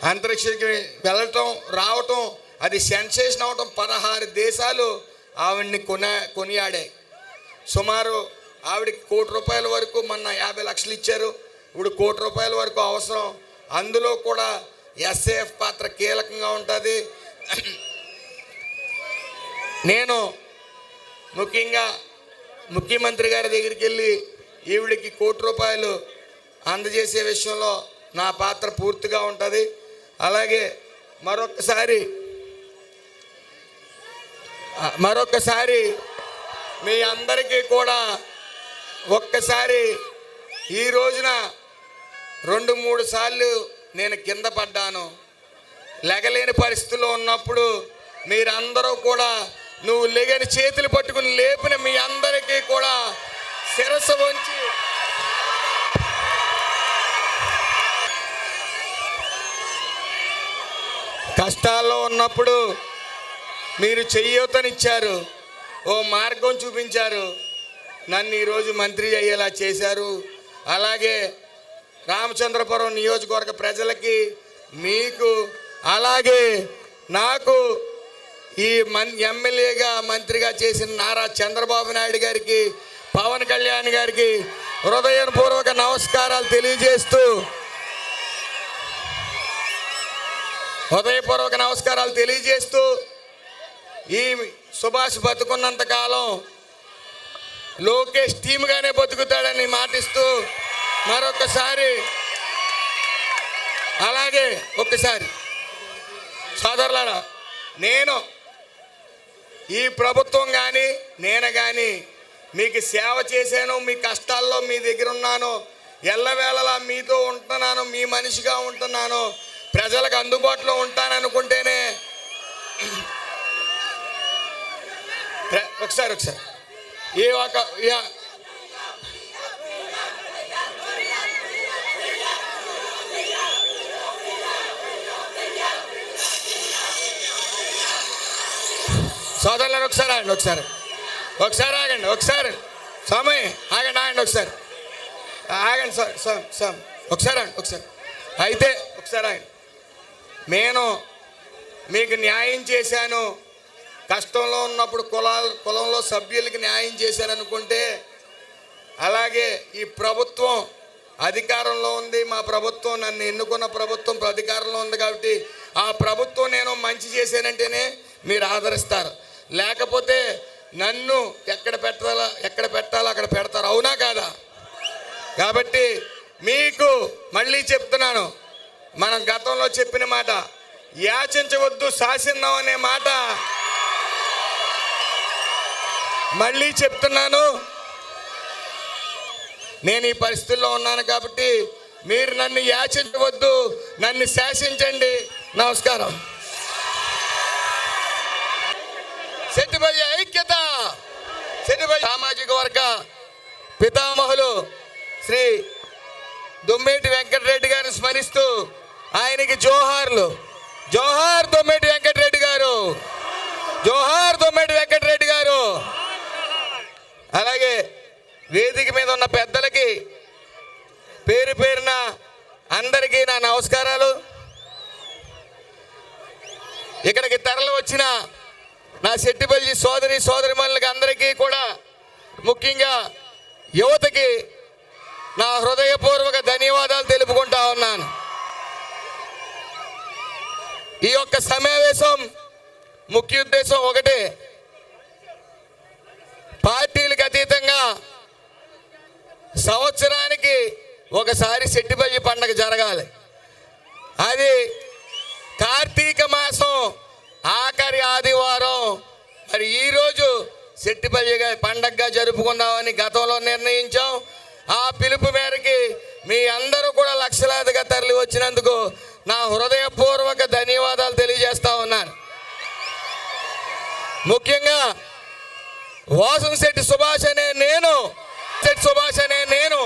అంతరిక్షకి వెళ్ళటం రావటం, అది సెన్సేషన్ అవటం, 16 దేశాలు ఆవిడ్ని కొనియాడాయి. సుమారు ఆవిడకి ₹1,00,00,000 వరకు మొన్న 50 లక్షలు ఇచ్చారు. ఇప్పుడు ₹1,00,00,000 వరకు అవసరం. అందులో కూడా ఎస్ఏఎఫ్ పాత్ర కీలకంగా ఉంటుంది. నేను ముఖ్యంగా ముఖ్యమంత్రి గారి దగ్గరికి వెళ్ళి ఈవిడికి ₹1,00,00,000 అందజేసే విషయంలో నా పాత్ర పూర్తిగా ఉంటుంది. అలాగే మరొకసారి మీ అందరికీ కూడా ఒక్కసారి ఈ రోజున 2-3 సార్లు నేను కింద పడ్డాను. లెగలేని పరిస్థితుల్లో ఉన్నప్పుడు మీరందరూ కూడా నువ్వు లెగని చేతులు పట్టుకుని లేపిన మీ అందరికీ కూడా శిరస్సు వంచి కష్టాల్లో ఉన్నప్పుడు మీరు చేయూతనిచ్చారు, ఓ మార్గం చూపించారు, నన్ను ఈరోజు మంత్రి అయ్యేలా చేశారు. అలాగే రామచంద్రపురం నియోజకవర్గ ప్రజలకి, మీకు, అలాగే నాకు ఈ ఎమ్మెల్యేగా మంత్రిగా చేసిన నారా చంద్రబాబు నాయుడు గారికి, పవన్ కళ్యాణ్ గారికి హృదయపూర్వక నమస్కారాలు తెలియజేస్తూ ఈ సుభాష్ బతుకున్నంత కాలం లోకేష్ టీమ్గానే బతుకుతాడని మాటిస్తూ మరొకసారి, అలాగే ఒక్కసారి సోదరులారా, నేను ఈ ప్రభుత్వం కానీ నేను కానీ మీకు సేవ చేశాను, మీ కష్టాల్లో మీ దగ్గర ఉన్నాను, ఎల్లవేళలా మీతో ఉంటున్నాను, మీ మనిషిగా ఉంటున్నాను, ప్రజలకు అందుబాటులో ఉంటాననుకుంటేనే ఒకసారి సోదరులను ఒకసారి ఆగండి, ఒకసారి స్వామి ఆగండి, ఒకసారి అయితే ఒకసారి ఆగండి. నేను మీకు న్యాయం చేశాను, కష్టంలో ఉన్నప్పుడు కులంలో సభ్యులకి న్యాయం చేశారనుకుంటే, అలాగే ఈ ప్రభుత్వం అధికారంలో ఉంది, మా ప్రభుత్వం, నన్ను ఎన్నుకున్న ప్రభుత్వం అధికారంలో ఉంది కాబట్టి ఆ ప్రభుత్వం నేను మంచి చేశానంటేనే మీరు ఆదరిస్తారు, లేకపోతే నన్ను ఎక్కడ పెట్టాలో అక్కడ పెడతారు. అవునా కాదా? కాబట్టి మీకు మళ్ళీ చెప్తున్నాను, మనం గతంలో చెప్పిన మాట, యాచించవద్దు శాసిందాం అనే మాట మళ్ళీ చెప్తున్నాను. నేను ఈ పరిస్థితుల్లో ఉన్నాను కాబట్టి మీరు నన్ను యాచించవద్దు, నన్ను శాసించండి. నమస్కారం. సెట్టిపల్లి ఐక్యత, సెట్టిపల్లి సామాజిక వర్గ పితామహులు శ్రీ దొమ్మేటి వెంకటరెడ్డి గారిని స్మరిస్తూ ఆయనకి జోహార్లు. జోహార్ దొమ్మేటి వెంకటరెడ్డి గారు, జోహార్ దొమ్మేటి వెంకటరెడ్డి గారు. అలాగే వేదిక మీద ఉన్న పెద్దలకి పేరు పేరున అందరికీ నా నమస్కారాలు. ఇక్కడికి తరలి వచ్చిన నా సెట్టిపల్లి సోదరిమణులకి అందరికీ కూడా, ముఖ్యంగా యువతకి నా హృదయపూర్వక ధన్యవాదాలు తెలుపుకుంటా ఉన్నాను. ఈ యొక్క సమావేశం ముఖ్య ఉద్దేశం ఒకటే, పార్టీలకు అతీతంగా సంవత్సరానికి ఒకసారి సెట్టిపల్లి పండగ జరగాలి. అది కార్తీక మాసం ఆఖరి ఆదివారం. మరి ఈరోజు సెట్టిపల్లి పండగగా జరుపుకుందామని గతంలో నిర్ణయించాం. ఆ పిలుపు మేరకి మీ అందరూ కూడా లక్షలాదిగా తరలి వచ్చినందుకు నా హృదయపూర్వక ధన్యవాదాలు తెలియజేస్తా ఉన్నాను. ముఖ్యంగా వాసంశెట్టి సుభాష్ అనే నేను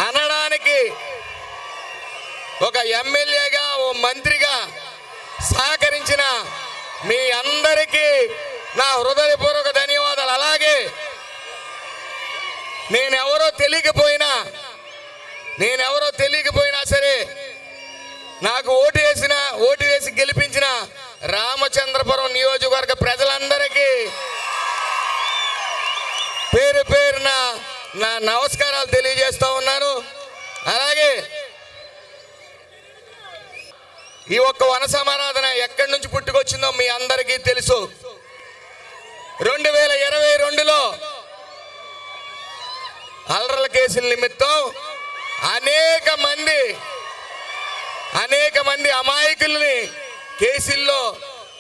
అనడానికి ఒక ఎమ్మెల్యేగా, ఓ మంత్రిగా సహకరించిన మీ అందరికీ నా హృదయపూర్వక ధన్యవాదాలు. అలాగే నేనెవరో తెలియకపోయినా నేనెవరో తెలియకపోయినా సరే నాకు ఓటు వేసి గెలిపించిన రామచంద్రపురం నియోజకవర్గ ప్రజలందరికీ పేరు పేరున నా నమస్కారాలు తెలియజేస్తా ఉన్నాను. అలాగే ఈ ఒక్క వన సమారాధన ఎక్కడి నుంచి పుట్టుకొచ్చిందో మీ అందరికీ తెలుసు. 2022లో అల్లర్ల కేసుల నిమిత్తం అనేక మంది అమాయకుల్ని కేసుల్లో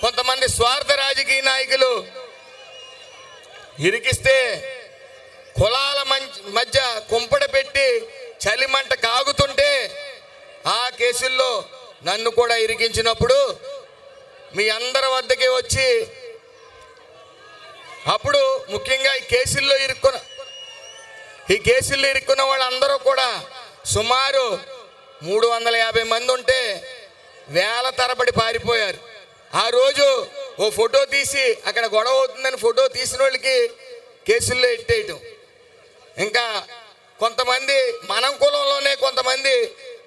కొంతమంది స్వార్థ రాజకీయ నాయకులు ఇరికిస్తే కులాల మధ్య కుంపడ పెట్టి చలిమంట కాగుతుంటే ఆ కేసుల్లో నన్ను కూడా ఇరికించినప్పుడు మీ అందరి వద్దకే వచ్చి అప్పుడు ముఖ్యంగా ఈ కేసుల్లో ఇరుక్కున్న వాళ్ళందరూ కూడా సుమారు 350 మంది ఉంటే వేల తరబడి పారిపోయారు. ఆ రోజు ఓ ఫోటో తీసి అక్కడ గొడవ అవుతుందని ఫోటో తీసిన వాళ్ళకి కేసుల్లో ఎట్టేయటం. ఇంకా కొంతమంది మన కులంలోనే కొంతమంది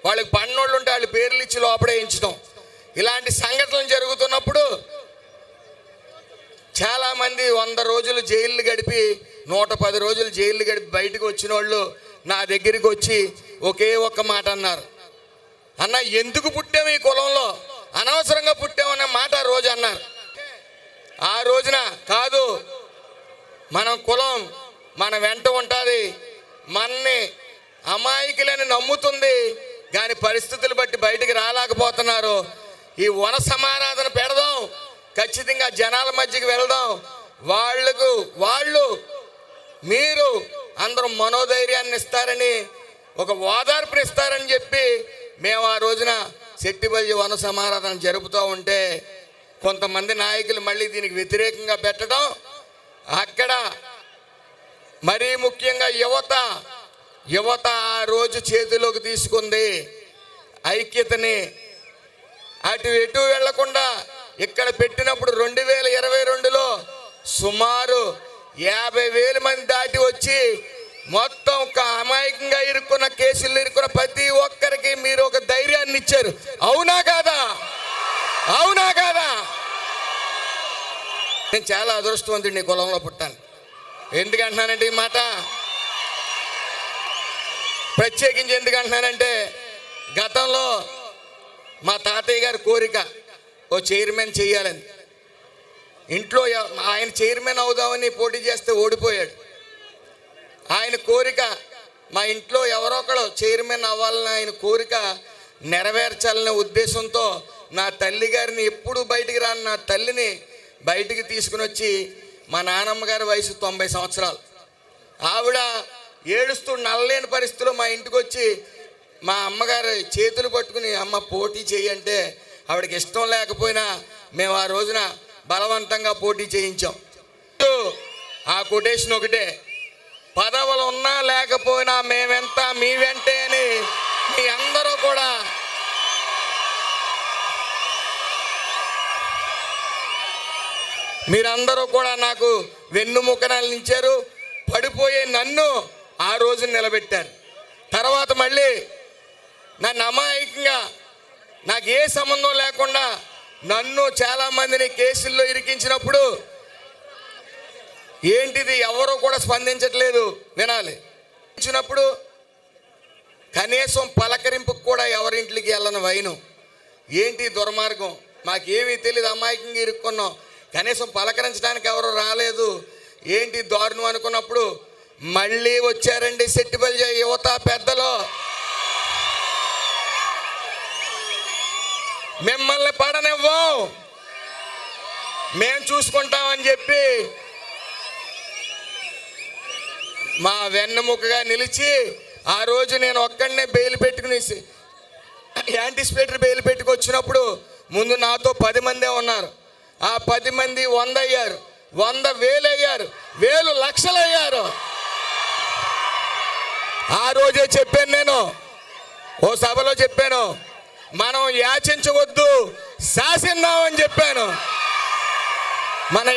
వాళ్ళకి పన్నోళ్ళు ఉంటే వాళ్ళ పేర్లు ఇచ్చి లోపడేయించడం, ఇలాంటి సంఘటనలు జరుగుతున్నప్పుడు చాలామంది 100 రోజులు జైళ్ళు గడిపి 110 రోజులు జైళ్ళు గడిపి బయటకు వచ్చిన వాళ్ళు నా దగ్గరికి వచ్చి ఒకే ఒక్క మాట అన్నారు, అన్న ఎందుకు పుట్టాము ఈ కులంలో, అనవసరంగా పుట్టామన్న మాట ఆ రోజు అన్నారు. ఆ రోజున కాదు, మన కులం మన వెంట ఉంటుంది, మనని అమాయకులని నమ్ముతుంది, కానీ పరిస్థితులు బట్టి బయటికి రాలేకపోతున్నారు. ఈ వన సమారాధన పెడదాం, ఖచ్చితంగా జనాల మధ్యకి వెళ్దాం, వాళ్ళు మీరు అందరూ మనోధైర్యాన్ని ఇస్తారని, ఒక ఓదార్పునిస్తారని చెప్పి మేము ఆ రోజున సెట్టిబల్జీ వన సమారాధన జరుపుతూ ఉంటే కొంతమంది నాయకులు మళ్ళీ దీనికి వ్యతిరేకంగా పెట్టడం, అక్కడ మరీ ముఖ్యంగా యువత ఆ రోజు చేతిలోకి తీసుకుంది ఐక్యతని. అటు ఎటు వెళ్లకుండా ఇక్కడ పెట్టినప్పుడు 2022లో సుమారు 50,000 మంది దాటి వచ్చి మొత్తం అమాయకంగా ఇరుక్కున్న కేసులు ఇరుక్కున్న ప్రతి ఒక్కరికి మీరు ఒక ధైర్యాన్ని ఇచ్చారు. అవునా కాదా? నేను చాలా అదృష్టవంతుడిని నీ కులంలో పుట్టాను. ఎందుకంటున్నానంటే ఈ మాట ప్రత్యేకించి ఎందుకంటున్నానంటే, గతంలో మా తాతయ్య గారి కోరిక ఓ చైర్మన్ చెయ్యాలని. ఇంట్లో ఆయన చైర్మన్ అవుదామని పోటీ చేస్తే ఓడిపోయాడు. ఆయన కోరిక, మా ఇంట్లో ఎవరో ఒకరు చైర్మన్ అవ్వాలని ఆయన కోరిక నెరవేర్చాలనే ఉద్దేశంతో నా తల్లి గారిని, ఎప్పుడు బయటికి రాని నా తల్లిని బయటికి తీసుకుని వచ్చి, మా నాన్నమ్మ గారి వయసు 90 సంవత్సరాలు, ఆవిడ ఏడుస్తూ నల్లలేని పరిస్థితిలో మా ఇంటికి వచ్చి మా అమ్మగారి చేతులు పట్టుకుని అమ్మ పోటీ చేయంటే ఆవిడకి ఇష్టం లేకపోయినా మేము ఆ రోజున బలవంతంగా పోటీ చేయించాం. ఆ కొటేషన్ ఒకటే, పదవులు ఉన్నా లేకపోయినా మేమెంత మీ వెంటే అని మీ అందరూ కూడా మీరందరూ కూడా నాకు వెన్నుముకనిచ్చారు. పడిపోయే నన్ను ఆ రోజు నిలబెట్టారు. తర్వాత మళ్ళీ నన్ను అమాయకంగా, నాకు ఏ సంబంధం లేకుండా నన్ను చాలామందిని కేసుల్లో ఇరికించినప్పుడు ఏంటిది ఎవరో కూడా స్పందించట్లేదు, వినాలి ఇచ్చినప్పుడు కనీసం పలకరింపుకు కూడా ఎవరింటికి వెళ్ళని వైను, ఏంటి దుర్మార్గం, మాకేమీ తెలియదు, అమాయకంగా ఇరుక్కున్నాం, కనీసం పలకరించడానికి ఎవరు రాలేదు, ఏంటి దారుణం అనుకున్నప్పుడు మళ్ళీ వచ్చారండి సెట్టిబల్జీ యువత పెద్దలు. మిమ్మల్ని పడనివ్వం, మేము చూసుకుంటామని చెప్పి మా వెన్నెముకగా నిలిచి, ఆ రోజు నేను ఒక్కడనే బెయిల్ పెట్టుకుని యాంటిసిపేటరీ బెయిల్ పెట్టుకొచ్చినప్పుడు ముందు నాతో 10 మందే ఉన్నారు. ఆ 10 మంది 100 అయ్యారు, 100,000 అయ్యారు, 1,000 లక్షలు అయ్యారు. ఆ రోజే చెప్పాను, నేను ఓ సభలో చెప్పాను, మనం యాచించవద్దు శాసిద్దామని చెప్పాను. మన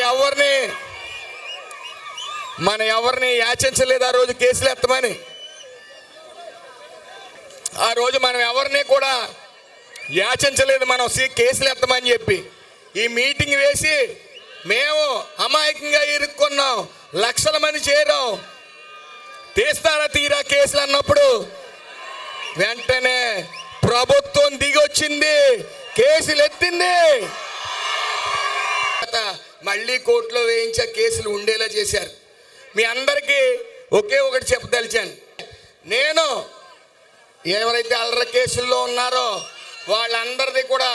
ఎవరిని యాచించలేదు ఆ రోజు కేసులు ఎత్తమని. ఆ రోజు మనం ఎవరిని కూడా యాచించలేదు, మనం కేసులు ఎత్తమని చెప్పి. ఈ మీటింగ్ వేసి మేము అమాయకంగా ఇరుక్కున్నాం, లక్షల మంది చేరాం, తీస్తారా తీరా కేసులు అన్నప్పుడు వెంటనే ప్రభుత్వం దిగొచ్చింది, కేసులు ఎత్తింది. మళ్ళీ కోర్టులో వేయించే కేసులు ఉండేలా చేశారు. మీ అందరికీ ఒకే ఒకటి చెప్పదలిచాను, నేను ఎవరైతే అల్లరి కేసుల్లో ఉన్నారో వాళ్ళందరిది కూడా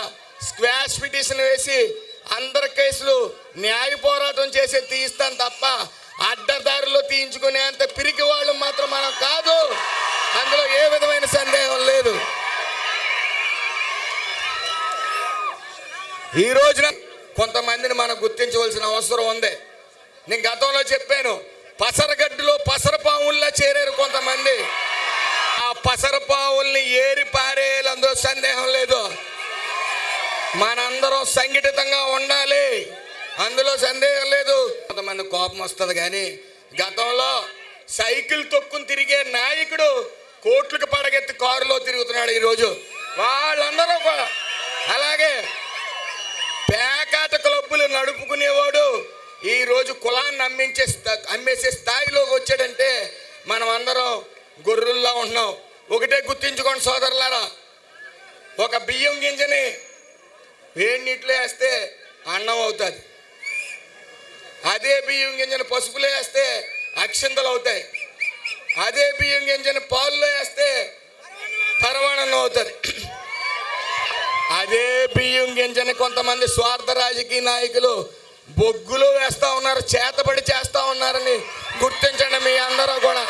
స్క్వాష్ పిటిషన్ వేసి అందరి కేసులు న్యాయ పోరాటం చేసి తీస్తాను తప్ప అడ్డదారిలో తీయించుకునేంత పిరికి వాళ్ళు మాత్రం మనం కాదు, అందులో ఏ విధమైన సందేహం లేదు. ఈ రోజున కొంతమందిని మనం గుర్తించవలసిన అవసరం ఉంది. నేను గతంలో చెప్పాను, పసరగడ్డులో పసరపావుల్లా చేరారు కొంతమంది. ఆ పసరపావుల్ని ఏరి పారేయాలి, అందులో సందేహం లేదు. మనందరం సంఘటితంగా ఉండాలి, అందులో సందేహం లేదు. కొంతమంది కోపం వస్తుంది, కానీ గతంలో సైకిల్ తొక్కుని తిరిగే నాయకుడు కోట్లకు పడగెత్తి కారులో తిరుగుతున్నాడు ఈరోజు. వాళ్ళందరూ కూడా అలాగే పేకాట క్లబ్బులు నడుపుకునేవాడు ఈరోజు కులాన్ని అమ్మేసే స్థాయిలోకి వచ్చాడంటే మనం అందరం గొర్రెల్లా ఉంటున్నాం. ఒకటే గుర్తించుకోండి సోదరులారా, ఒక బియ్యం గింజని వేడి నీటిలో వేస్తే అన్నం అవుతుంది, అదే బియ్యం గింజను పసుపులో వేస్తే అక్షింతలు అవుతాయి, అదే బియ్యం గింజను పాలులో వేస్తే పరమాణం అవుతుంది. అదే బియ్యం గింజని కొంతమంది స్వార్థ రాజకీయ నాయకులు బొగ్గులు వేస్తూ ఉన్నారు, చేతబడి చేస్తూ ఉన్నారని గుర్తించండి మీ అందరూ కూడా.